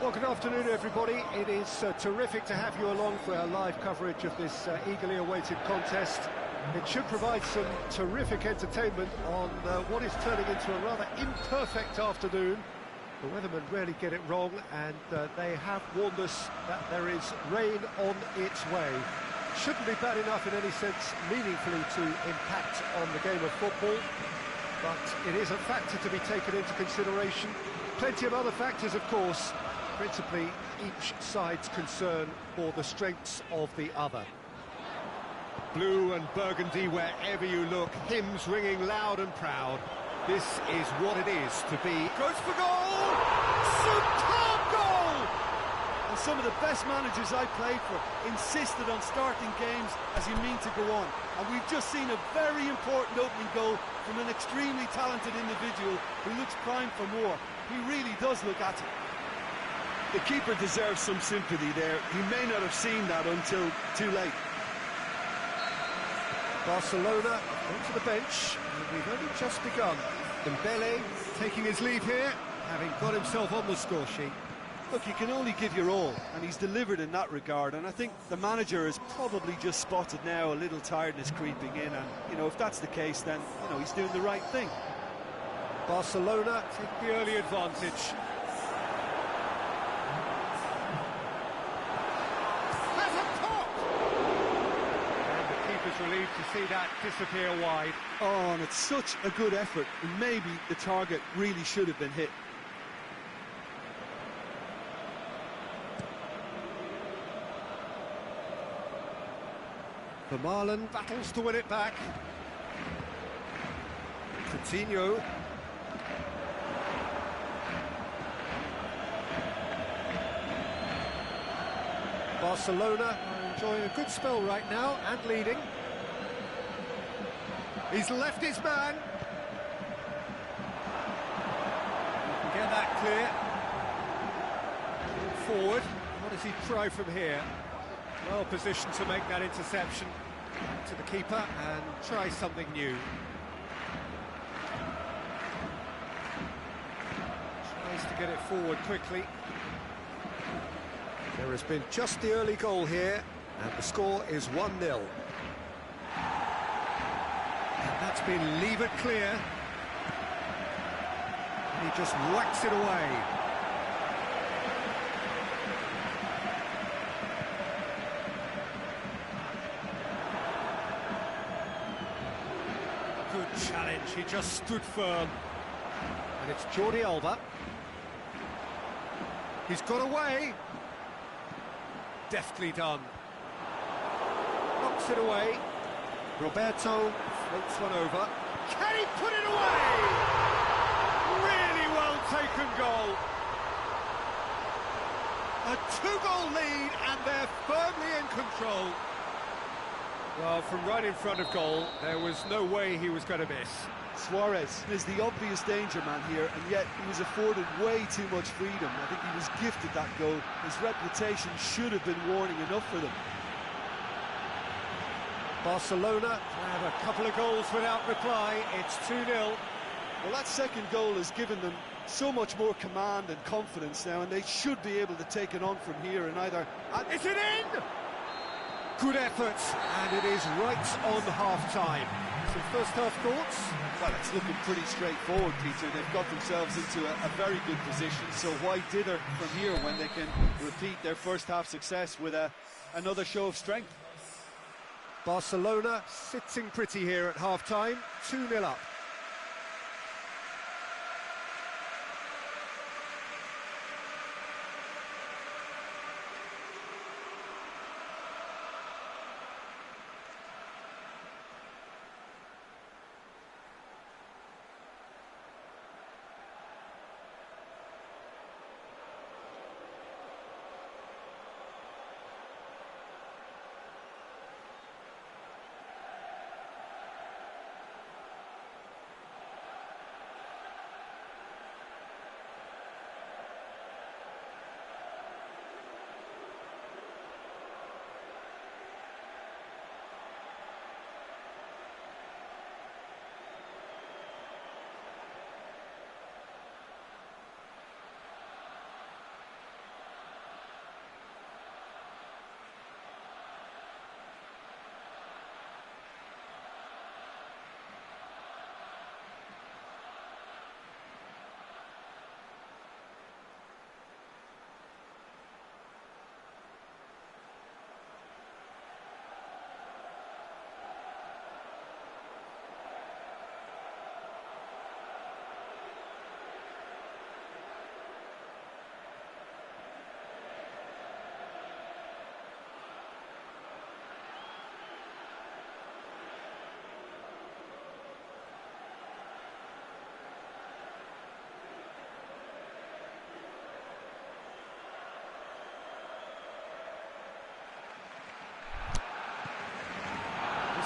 Well, good afternoon, everybody. It is terrific to have you along for our live coverage of this eagerly awaited contest. It should provide some terrific entertainment on what is turning into a rather imperfect afternoon. The weathermen rarely get it wrong, and they have warned us that there is rain on its way. Shouldn't be bad enough in any sense meaningfully to impact on the game of football, but it is a factor to be taken into consideration. Plenty of other factors, of course, principally each side's concern for the strengths of the other. Blue and burgundy wherever you look, hymns ringing loud and proud. This is what it is to be... Goes for goal! Superb goal! And some of the best managers I played for insisted on starting games as you mean to go on. And we've just seen a very important opening goal from an extremely talented individual who looks primed for more. He really does look at it. The keeper deserves some sympathy there. He may not have seen that until too late. Barcelona onto the bench, and we've only just begun. Dembele taking his leave here, having got himself on the score sheet. Look, you can only give your all, and he's delivered in that regard, and I think the manager has probably just spotted now a little tiredness creeping in, and, you know, if that's the case, then, you know, he's doing the right thing. Barcelona take the early advantage. Relieved to see that disappear wide. Oh, and it's such a good effort, and maybe the target really should have been hit. Vermaelen battles to win it back. Coutinho. Barcelona are enjoying a good spell right now and leading. He's left his man. He can get that clear. Forward. What does he try from here? Well positioned to make that interception. To the keeper and try something new. Tries to get it forward quickly. There has been just the early goal here, and the score is 1-0. And that's been levered clear. He just whacks it away. Good challenge, he just stood firm. And it's Jordi Alba. He's got away. Deftly done. Knocks it away. Roberto floats one over. Can he put it away? Really well taken goal. A two-goal lead, and they're firmly in control. Well, from right in front of goal, there was no way he was going to miss. Suarez is the obvious danger man here, and yet he was afforded way too much freedom. I think he was gifted that goal. His reputation should have been warning enough for them. Barcelona have a couple of goals without reply. It's 2-0. Well, that second goal has given them so much more command and confidence now, and they should be able to take it on from here and either... And is it in? Good effort, and it is right on half-time. Some first-half thoughts? Well, it's looking pretty straightforward, Peter. They've got themselves into a very good position, so why dither from here when they can repeat their first-half success with another show of strength? Barcelona sitting pretty here at half-time, 2-0 up.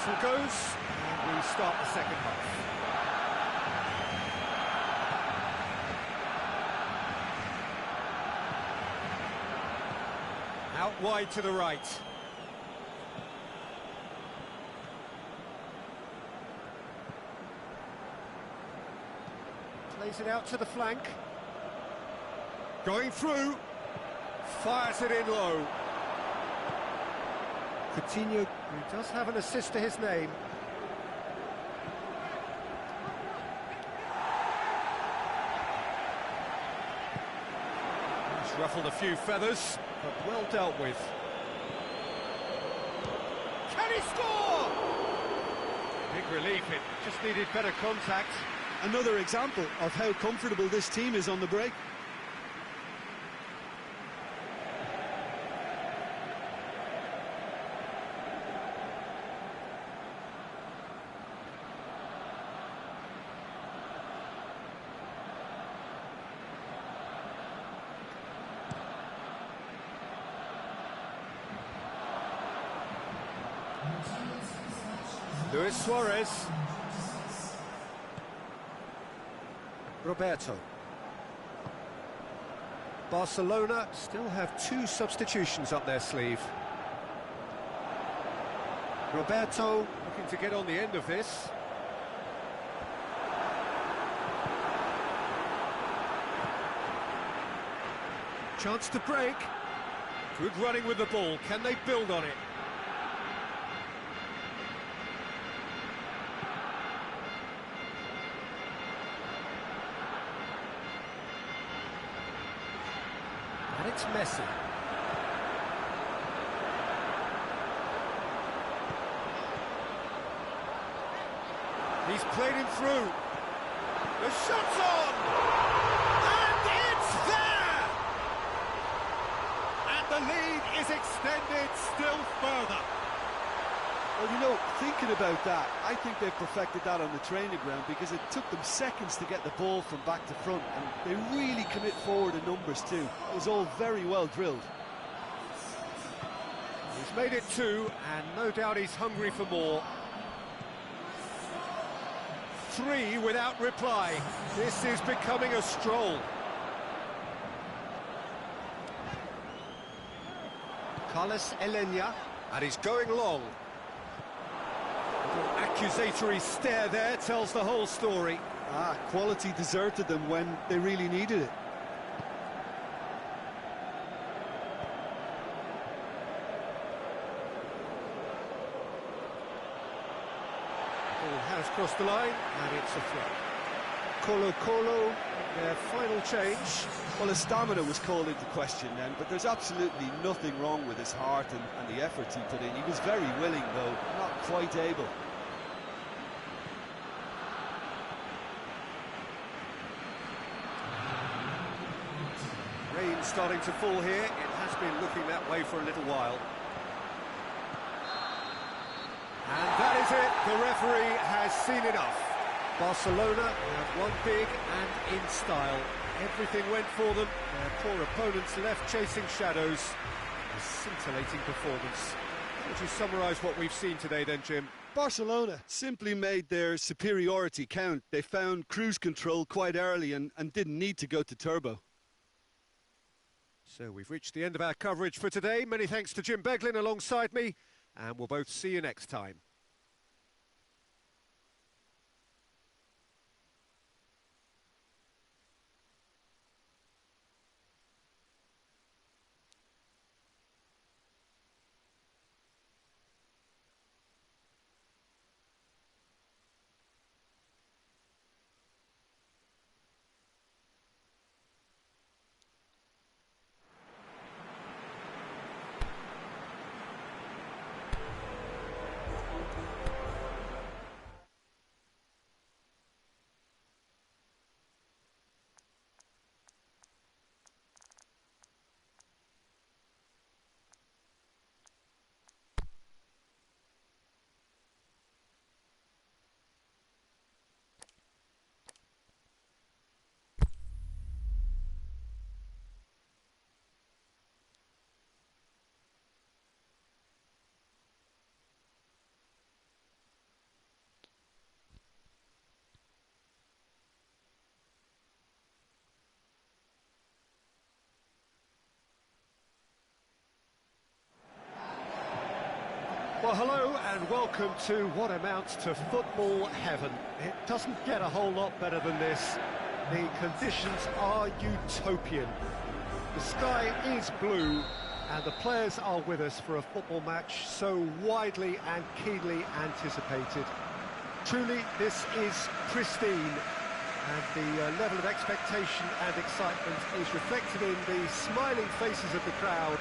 whistle goes, and we start the second half. Out wide to the right. Plays it out to the flank. Going through. Fires it in low. Coutinho, who does have an assist to his name. He's ruffled a few feathers, but well dealt with. Can he score? Big relief, it just needed better contact. Another example of how comfortable this team is on the break. Luis Suarez. Roberto. Barcelona still have 2 substitutions up their sleeve. Roberto looking to get on the end of this. Chance to break. Good running with the ball. Can they build on it? And it's Messi. He's played him through. The shot's on! And it's there! And the lead is extended still further. Well, you know, thinking about that, I think they've perfected that on the training ground because it took them seconds to get the ball from back to front, and they really commit forward in numbers too. It was all very well drilled. He's made it 2, and no doubt he's hungry for more. 3 without reply. This is becoming a stroll. Carlos Elena, and he's going long. Little accusatory stare there tells the whole story. Quality deserted them when they really needed it. Ball has crossed the line, and it's a throw. Colo-Colo, their final change. Well, his stamina was called into question then, but there's absolutely nothing wrong with his heart and the efforts he put in. He was very willing, though, not quite able. Rain starting to fall here. It has been looking that way for a little while. And that is it. The referee has seen enough. Barcelona have won big and in style. Everything went for them. Their poor opponents left chasing shadows. A scintillating performance. How would you summarise what we've seen today then, Jim? Barcelona simply made their superiority count. They found cruise control quite early and didn't need to go to turbo. So we've reached the end of our coverage for today. Many thanks to Jim Beglin alongside me, and we'll both see you next time. Well, hello and welcome to what amounts to football heaven. It doesn't get a whole lot better than this. The conditions are utopian. The sky is blue and the players are with us for a football match so widely and keenly anticipated. Truly, this is pristine, and the level of expectation and excitement is reflected in the smiling faces of the crowd.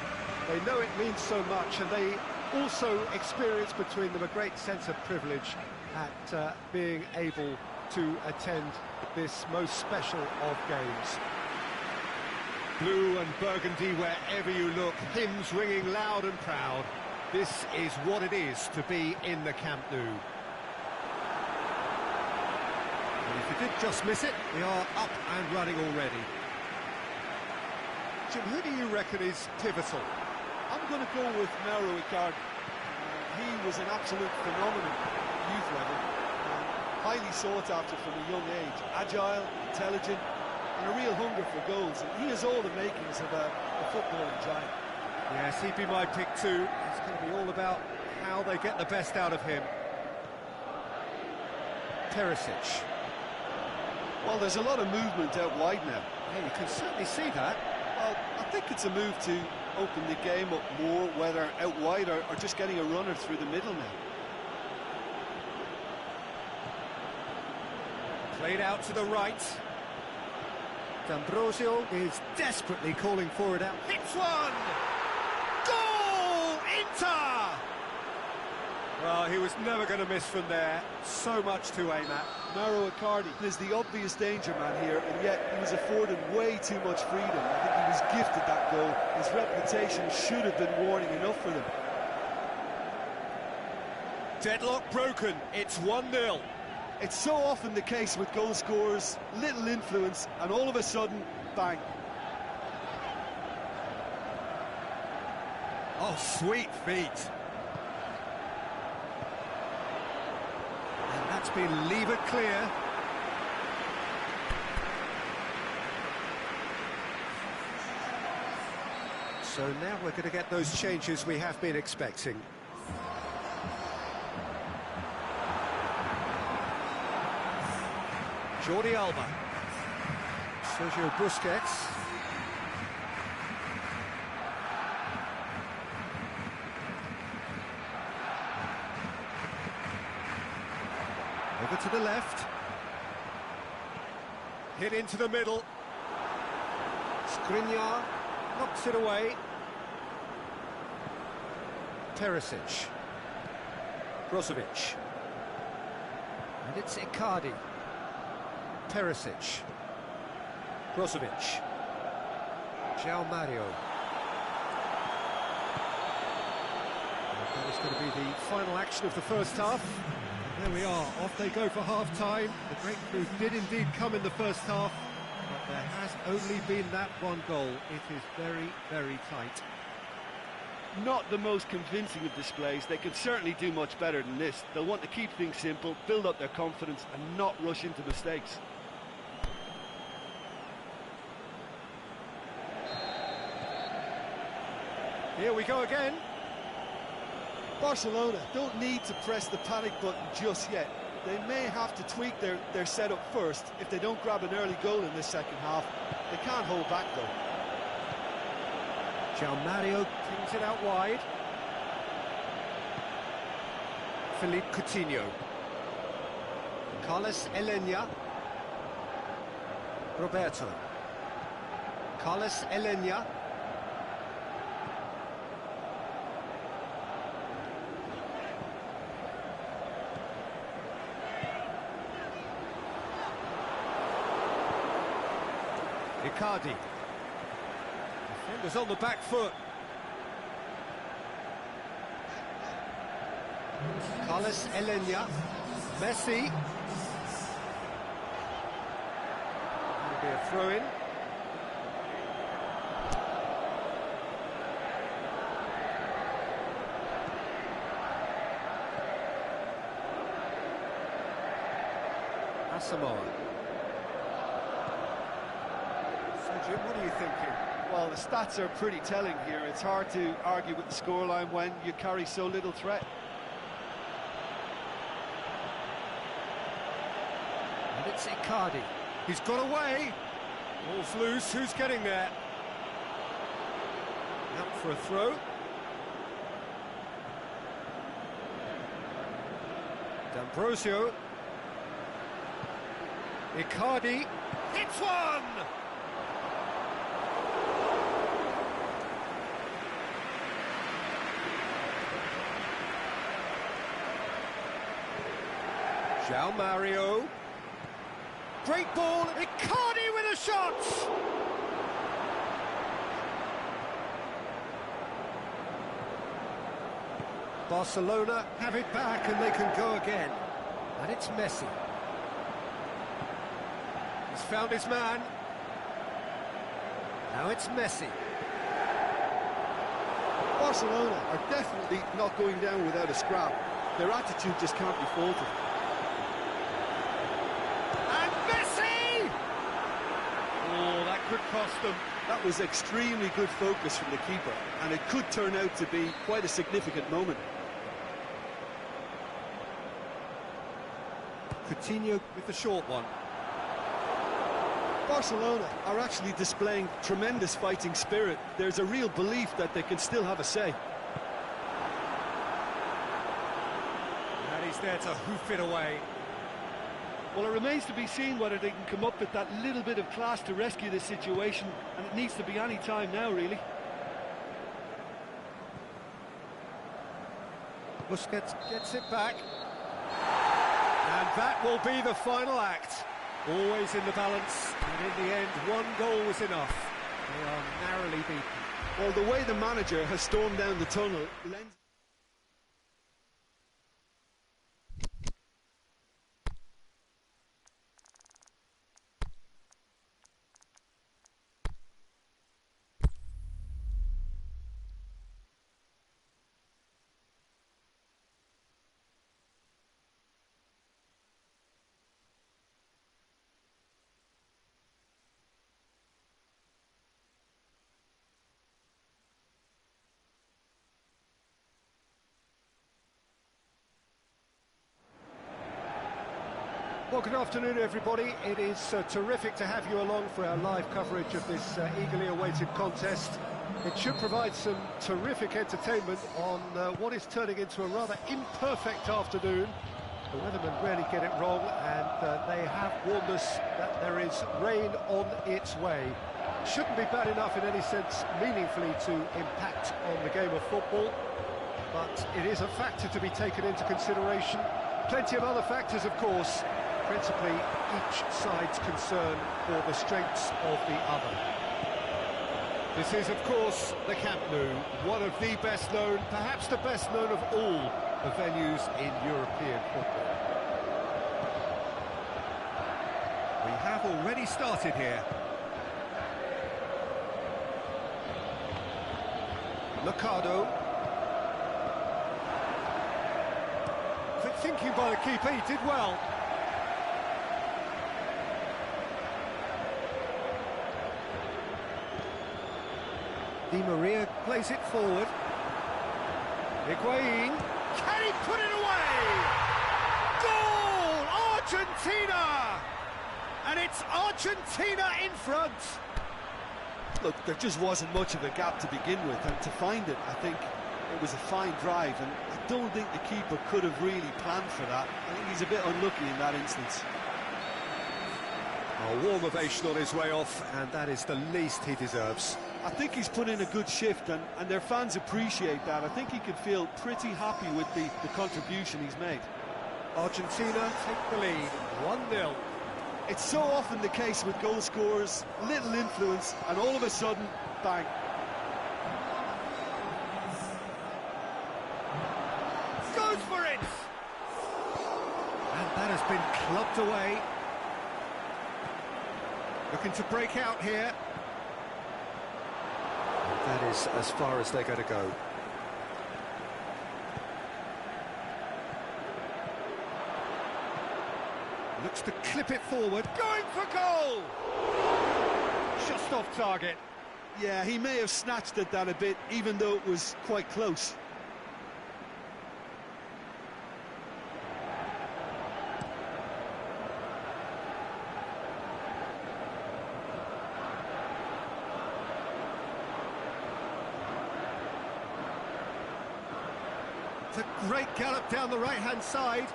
They know it means so much, and they also experience between them a great sense of privilege at being able to attend this most special of games. Blue and burgundy wherever you look, hymns ringing loud and proud. This is what it is to be in the Camp Nou. And if you did just miss it, we are up and running already. Jim, who do you reckon is pivotal? I'm going to go with Mauro Icardi. He was an absolute phenomenon at youth level, highly sought after from a young age. Agile, intelligent, and a real hunger for goals. And he has all the makings of a footballing giant. Yes, he'd be my pick too. It's going to be all about how they get the best out of him. Perisic. Well, there's a lot of movement out wide now. Yeah, you can certainly see that. Well, I think it's a move to open the game up more, whether out wide or just getting a runner through the middle now. Played out to the right. D'Ambrosio is desperately calling for it out. Hits one! Goal! Inter! Well, he was never going to miss from there. So much to aim at. Mauro Icardi is the obvious danger man here, and yet he was afforded way too much freedom. I think he was gifted that goal. His reputation should have been warning enough for them. Deadlock broken. It's 1-0. It's so often the case with goal scorers, little influence, and all of a sudden, bang. Oh, sweet feet. And that's been levered clear. So now we're going to get those changes we have been expecting. Jordi Alba, Sergio Busquets, over to the left, hit into the middle, Skriniar knocks it away, Perisic, Brozovic, and it's Icardi. Perisic, Brozovic, João Mario. And that is going to be the final action of the first half. And there we are, off they go for half-time. The breakthrough did indeed come in the first half, but there has only been that one goal. It is very, very tight. Not the most convincing of displays. They could certainly do much better than this. They'll want to keep things simple, build up their confidence, and not rush into mistakes. Here we go again. Barcelona don't need to press the panic button just yet. They may have to tweak their setup first if they don't grab an early goal in this second half. They can't hold back though. João Mario cleans it out wide. Philippe Coutinho. Carlos Elena. Roberto. Carlos Elena. Icardi. Defenders on the back foot. Carlos Elena. Messi. That'll be a throw-in. Asamoah. So, Jim, what are you thinking? Well, the stats are pretty telling here. It's hard to argue with the scoreline when you carry so little threat. And it's Icardi. He's got away. Ball's loose. Who's getting there? Out for a throw. D'Ambrosio. Icardi. Hits one! João Mario. Great ball. Icardi with a shot! Barcelona have it back and they can go again. And it's Messi. He's found his man. Now it's Messi. Barcelona are definitely not going down without a scrap. Their attitude just can't be faulted. And Messi! Oh, that could cost them. That was extremely good focus from the keeper, and it could turn out to be quite a significant moment. Coutinho with the short one. Barcelona are actually displaying tremendous fighting spirit. There's a real belief that they can still have a say. And he's there to hoof it away. Well, it remains to be seen whether they can come up with that little bit of class to rescue this situation, and it needs to be any time now, really. Busquets gets it back. And that will be the final act. Always in the balance, and in the end, one goal was enough. They are narrowly beaten. Well, the way the manager has stormed down the tunnel lends... Well, good afternoon, everybody. It is terrific to have you along for our live coverage of this eagerly awaited contest. It should provide some terrific entertainment on what is turning into a rather imperfect afternoon. The weathermen rarely get it wrong, and they have warned us that there is rain on its way. Shouldn't be bad enough in any sense meaningfully to impact on the game of football, but it is a factor to be taken into consideration. Plenty of other factors, of course. Principally, each side's concern for the strengths of the other. This is, of course, the Camp Nou, one of the best known, perhaps the best known of all the venues in European football. We have already started here. Mercado. Quick thinking by the keeper, he did well. Di Maria plays it forward. Higuain. Can he put it away? Goal! Argentina! And it's Argentina in front. Look, there just wasn't much of a gap to begin with, and to find it, I think it was a fine drive, and I don't think the keeper could have really planned for that. I think he's a bit unlucky in that instance. A warm ovation on his way off, and that is the least he deserves. I think he's put in a good shift, and their fans appreciate that. I think he can feel pretty happy with the contribution he's made. Argentina take the lead, 1-0. It's so often the case with goal scorers, little influence, and all of a sudden, bang. Goes for it! And that has been clubbed away. Looking to break out here. And that is as far as they're going to go. Looks to clip it forward. Going for goal! Just off target. Yeah, he may have snatched at that a bit, even though it was quite close. It's a great gallop down the right-hand side.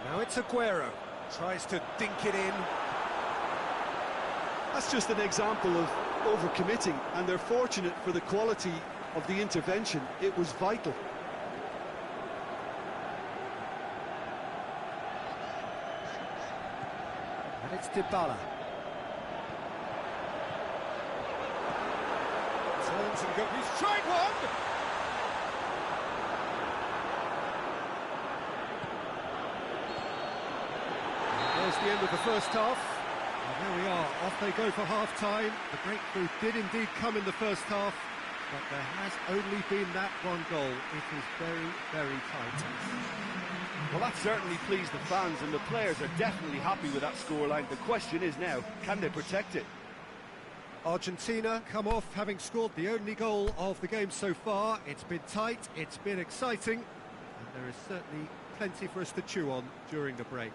Now it's Aguero. Tries to dink it in. That's just an example of overcommitting, and they're fortunate for the quality of the intervention. It was vital. And it's Dybala. Turns and goes. He's tried one! There's the end of the first half. And there we are, off they go for half-time. The breakthrough did indeed come in the first half, but there has only been that one goal. It is very, very tight. Well, that certainly pleased the fans, and the players are definitely happy with that scoreline. The question is now, can they protect it? Argentina come off having scored the only goal of the game so far. It's been tight, it's been exciting, and there is certainly plenty for us to chew on during the break.